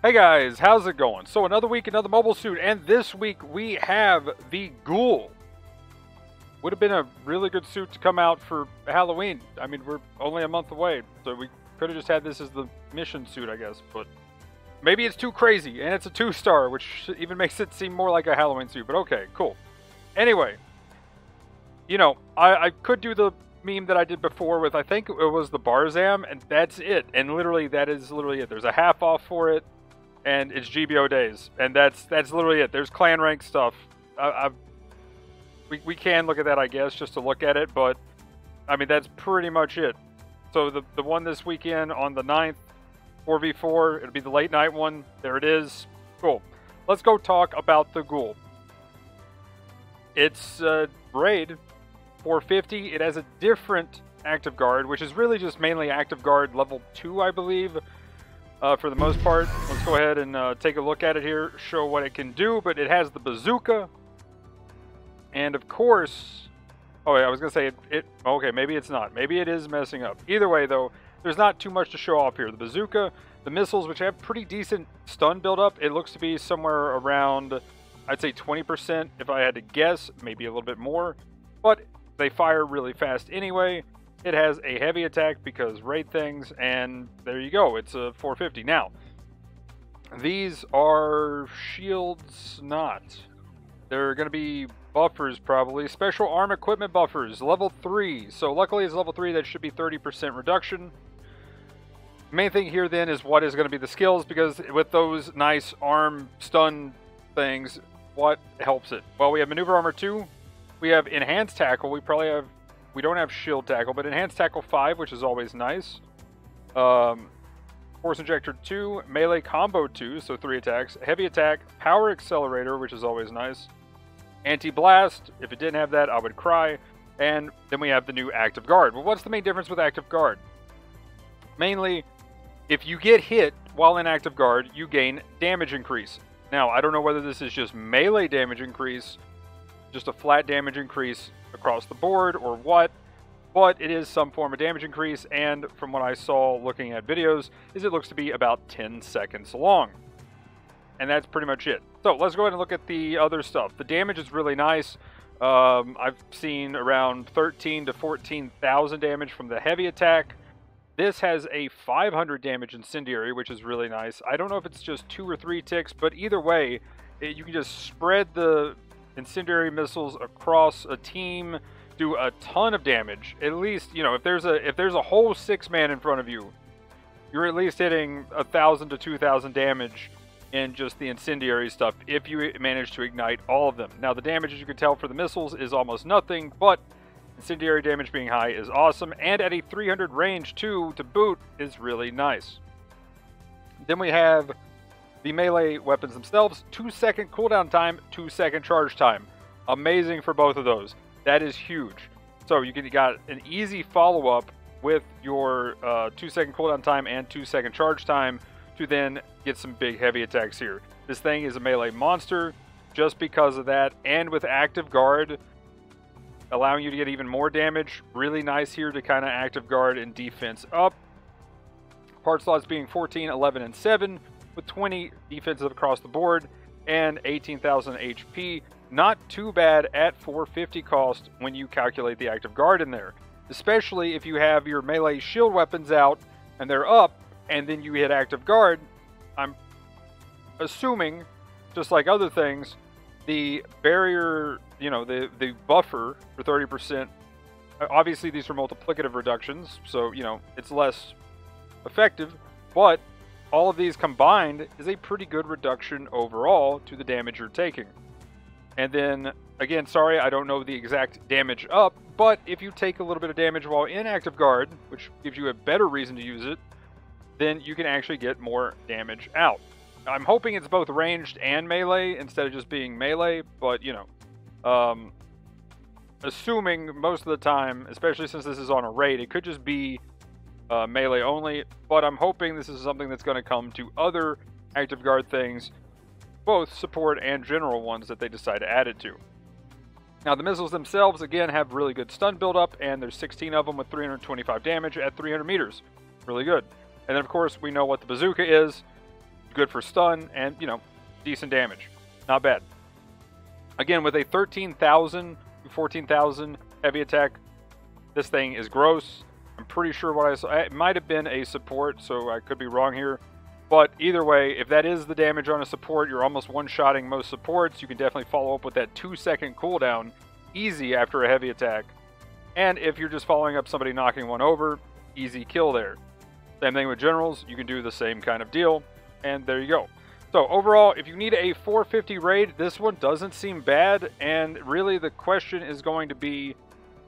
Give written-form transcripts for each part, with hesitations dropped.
Hey guys, how's it going? So another week, another mobile suit, and this week we have the Ghoul. Would have been a really good suit to come out for Halloween. I mean, we're only a month away, so we could have just had this as the mission suit, I guess. But maybe it's too crazy, and it's a 2-star, which even makes it seem more like a Halloween suit. But okay, cool. Anyway, you know, I could do the meme that I did before with, I think it was the Barzam, and that's it. And literally, that is literally it. There's a half off for it. And it's GBO days, and that's literally it. There's clan rank stuff. We can look at that, I guess, just to look at it, but I mean that's pretty much it. So the one this weekend on the 9th, 4v4, it'll be the late night one. There it is. Cool. Let's go talk about the Ghoul. It's raid 450. It has a different active guard, which is really just mainly active guard level 2, I believe. For the most part, let's go ahead and take a look at it here, show what it can do. But it has the bazooka, and of course, oh yeah, I was gonna say it. Okay, maybe it's not. Maybe it is messing up. Either way, though, there's not too much to show off here. The bazooka, the missiles, which have pretty decent stun buildup. It looks to be somewhere around, I'd say 20%, if I had to guess, maybe a little bit more. But they fire really fast anyway. It has a heavy attack because raid things, and there you go. It's a 450. Now, these are shields not. They're going to be buffers probably. Special arm equipment buffers, level 3. So luckily it's level 3. That should be 30% reduction. Main thing here then is what is going to be the skills, because with those nice arm stun things, what helps it? Well, we have maneuver armor 2. We have enhanced tackle. We don't have shield tackle, but enhanced tackle 5, which is always nice. Force injector 2, melee combo 2, so 3 attacks. Heavy attack, power accelerator, which is always nice. Anti-blast, if it didn't have that, I would cry. And then we have the new active guard. Well, what's the main difference with active guard? Mainly, if you get hit while in active guard, you gain damage increase. Now, I don't know whether this is just melee damage increase, just a flat damage increase across the board or what, but it is some form of damage increase, and from what I saw looking at videos, is it looks to be about 10 seconds long. And that's pretty much it. So let's go ahead and look at the other stuff. The damage is really nice. I've seen around 13 to 14,000 damage from the heavy attack. This has a 500 damage incendiary, which is really nice. I don't know if it's just 2 or 3 ticks, but either way, you can just spread the incendiary missiles across a team, do a ton of damage. At least, you know, if there's a whole 6-man in front of you, you're at least hitting 1,000 to 2,000 damage in just the incendiary stuff if you manage to ignite all of them. Now, the damage, as you can tell, for the missiles is almost nothing, but incendiary damage being high is awesome, and at a 300 range too to boot is really nice. Then we have the melee weapons themselves, 2-second cooldown time, 2-second charge time. Amazing for both of those. That is huge. So you got an easy follow-up with your 2-second cooldown time and 2-second charge time to then get some big heavy attacks here. This thing is a melee monster just because of that, and with active guard allowing you to get even more damage. Really nice here to kind of active guard and defense up. Part slots being 14, 11, and 7. With 20 defensive across the board and 18,000 HP. Not too bad at 450 cost when you calculate the active guard in there. Especially if you have your melee shield weapons out and they're up, and then you hit active guard. I'm assuming, just like other things, the barrier, you know, the buffer for 30%, obviously these are multiplicative reductions, so, you know, it's less effective, but all of these combined is a pretty good reduction overall to the damage you're taking. And then, again, sorry, I don't know the exact damage up, but if you take a little bit of damage while in active guard, which gives you a better reason to use it, then you can actually get more damage out. I'm hoping it's both ranged and melee instead of just being melee, but, you know, assuming most of the time, especially since this is on a raid, it could just be melee only, but I'm hoping this is something that's going to come to other active guard things, both support and general ones that they decide to add it to. Now, the missiles themselves, again, have really good stun buildup, and there's 16 of them with 325 damage at 300 meters. Really good. And then, of course, we know what the bazooka is. good for stun, and, you know, decent damage. Not bad. Again, with a 13,000 to 14,000 heavy attack, this thing is gross. I'm pretty sure what I saw, it might have been a support, so I could be wrong here. But either way, if that is the damage on a support, you're almost one-shotting most supports. You can definitely follow up with that 2-second cooldown easy after a heavy attack. And if you're just following up somebody knocking one over, easy kill there. Same thing with generals, you can do the same kind of deal, and there you go. So overall, if you need a 450 raid, this one doesn't seem bad, and really the question is going to be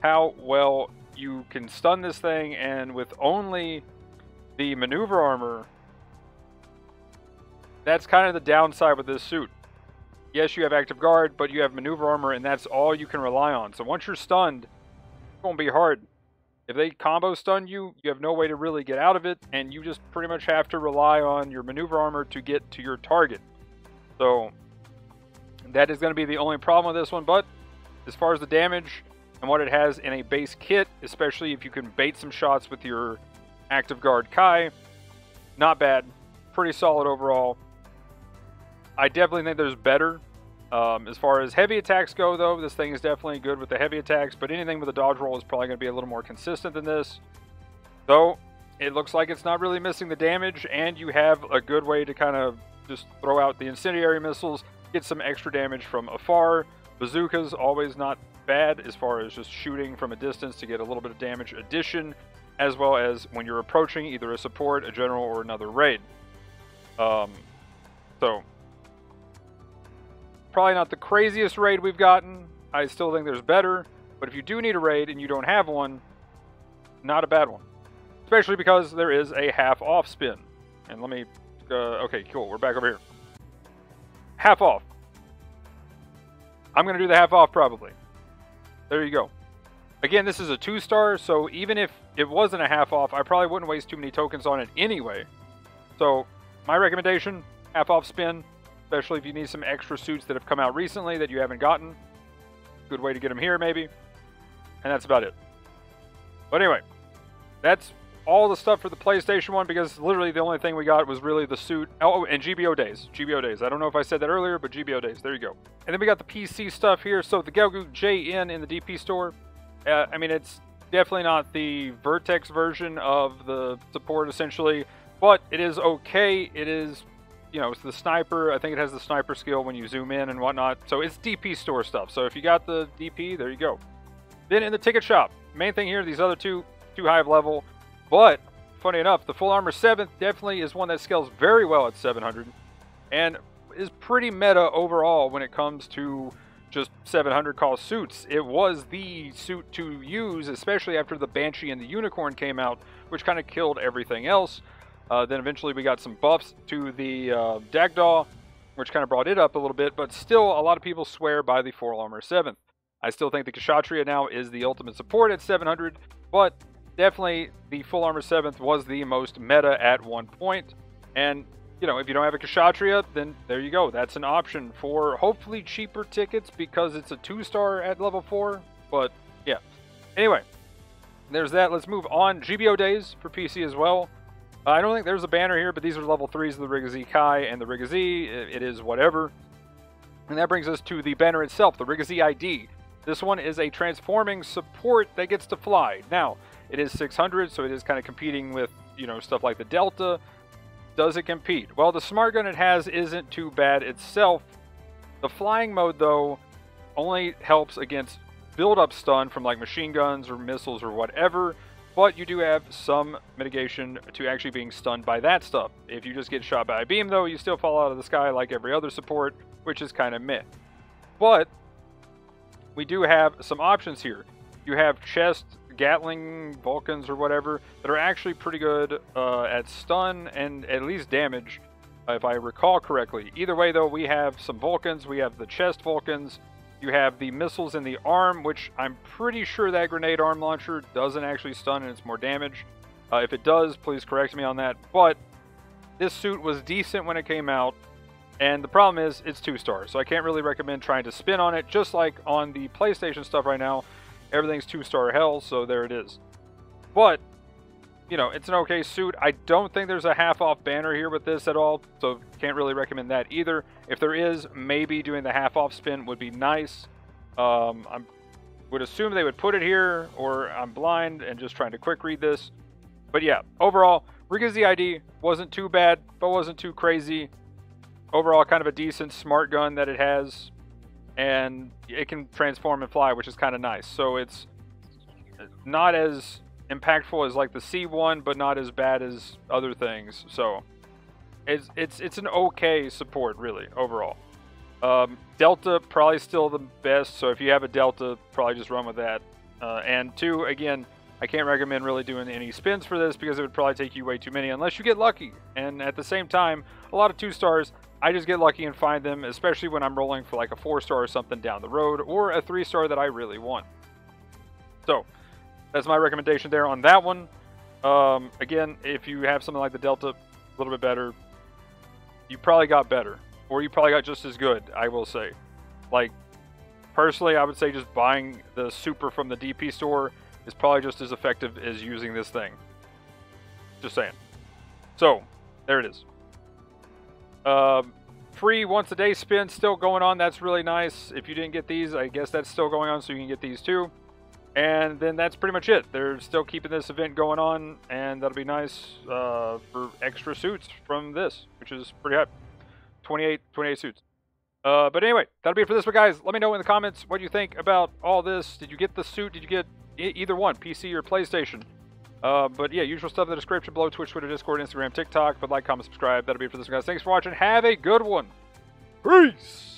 how well you can stun this thing, and with only the maneuver armor, that's kind of the downside with this suit. Yes, you have active guard, but you have maneuver armor, and that's all you can rely on. So once you're stunned, it's going to be hard. If they combo stun you, you have no way to really get out of it, and you just pretty much have to rely on your maneuver armor to get to your target. So that is going to be the only problem with this one, but as far as the damage and what it has in a base kit, especially if you can bait some shots with your active guard Kai, not bad. Pretty solid overall. I definitely think there's better. As far as heavy attacks go, though, this thing is definitely good with the heavy attacks, but anything with a dodge roll is probably going to be a little more consistent than this. Though, it looks like it's not really missing the damage, and you have a good way to kind of just throw out the incendiary missiles, get some extra damage from afar. Bazookas, always not bad as far as just shooting from a distance to get a little bit of damage addition, as well as when you're approaching either a support, a general, or another raid. So probably not the craziest raid we've gotten. I still think there's better, but if you do need a raid and you don't have one, not a bad one. Especially because there is a half off spin. And let me, okay, cool, we're back over here. Half off. I'm going to do the half off probably. There you go. Again, this is a 2-star, so even if it wasn't a half off, I probably wouldn't waste too many tokens on it anyway. So my recommendation, half off spin. Especially if you need some extra suits that have come out recently that you haven't gotten. Good way to get them here, maybe. And that's about it. But anyway, that's all the stuff for the PlayStation 1, because literally the only thing we got was really the suit. Oh, and GBO days. GBO days. I don't know if I said that earlier, but GBO days. There you go. And then we got the PC stuff here. So the GBO2 in the DP store. I mean, it's definitely not the Vertex version of the support, essentially. But it is okay. It is... You know, it's the sniper. I think it has the sniper skill when you zoom in and whatnot. So it's DP store stuff. So if you got the DP, there you go. Then in the ticket shop, main thing here, these other two, too high of level. But, funny enough, the full armor 7th definitely is one that scales very well at 700. And is pretty meta overall when it comes to just 700 cost suits. It was the suit to use, especially after the Banshee and the Unicorn came out, which kind of killed everything else. Then eventually we got some buffs to the Dagdaw, which kind of brought it up a little bit, but still a lot of people swear by the full armor 7th. I still think the Kshatriya now is the ultimate support at 700, but definitely the full armor 7th was the most meta at one point. And, you know, if you don't have a Kshatriya, then there you go. That's an option for hopefully cheaper tickets because it's a 2-star at level 4. But, yeah. Anyway, there's that. Let's move on. GBO days for PC as well. I don't think there's a banner here, but these are level 3s of the Re-GZID Kai and the Re-GZID. It is whatever. And that brings us to the banner itself, the Re-GZID. This one is a transforming support that gets to fly. Now, it is 600, so it is kind of competing with, you know, stuff like the Delta. Does it compete? Well, the smart gun it has isn't too bad itself. The flying mode, though, only helps against build-up stun from like machine guns or missiles or whatever. But you do have some mitigation to actually being stunned by that stuff. If you just get shot by a beam, though, you still fall out of the sky like every other support, which is kind of meh. But we do have some options here. You have chest, Gatling, Vulcans, or whatever, that are actually pretty good at stun and at least damage, if I recall correctly. Either way, though, we have some Vulcans. We have the chest Vulcans. You have the missiles in the arm, which I'm pretty sure that grenade arm launcher doesn't actually stun and it's more damage. If it does, please correct me on that. But this suit was decent when it came out, and the problem is it's 2-star, so I can't really recommend trying to spin on it. Just like on the PlayStation stuff right now, everything's 2-star hell, so there it is. But you know, it's an okay suit. I don't think there's a half-off banner here with this at all, so can't really recommend that either. If there is, maybe doing the half-off spin would be nice. I would assume they would put it here, or I'm blind and just trying to quick read this. But yeah, overall, Re-GZID wasn't too bad, but wasn't too crazy. Overall, kind of a decent smart gun that it has, and it can transform and fly, which is kind of nice. So it's not as impactful as like the C1, but not as bad as other things. So it's an okay support, really, overall. Delta probably still the best, so if you have a Delta, probably just run with that. And 2, again, I can't recommend really doing any spins for this because it would probably take you way too many unless you get lucky. And at the same time, a lot of 2-stars, I just get lucky and find them, especially when I'm rolling for like a 4-star or something down the road, or a 3-star that I really want. So that's my recommendation there on that one. Again, if you have something like the Delta, a little bit better, you probably got better, or you probably got just as good, I will say. Like, personally, I would say just buying the Super from the DP store is probably just as effective as using this thing. Just saying. So, there it is. Free once a day spin still going on. That's really nice. If you didn't get these, I guess that's still going on, so you can get these too. And then that's pretty much it. They're still keeping this event going on, and that'll be nice for extra suits from this, which is pretty hot. 28 suits. But anyway, that'll be it for this one, guys. Let me know in the comments what you think about all this. Did you get the suit? Did you get either one, PC or PlayStation? But yeah, usual stuff in the description below: Twitch, Twitter, Discord, Instagram, TikTok. But like, comment, subscribe. That'll be it for this one, guys. Thanks for watching. Have a good one. Peace.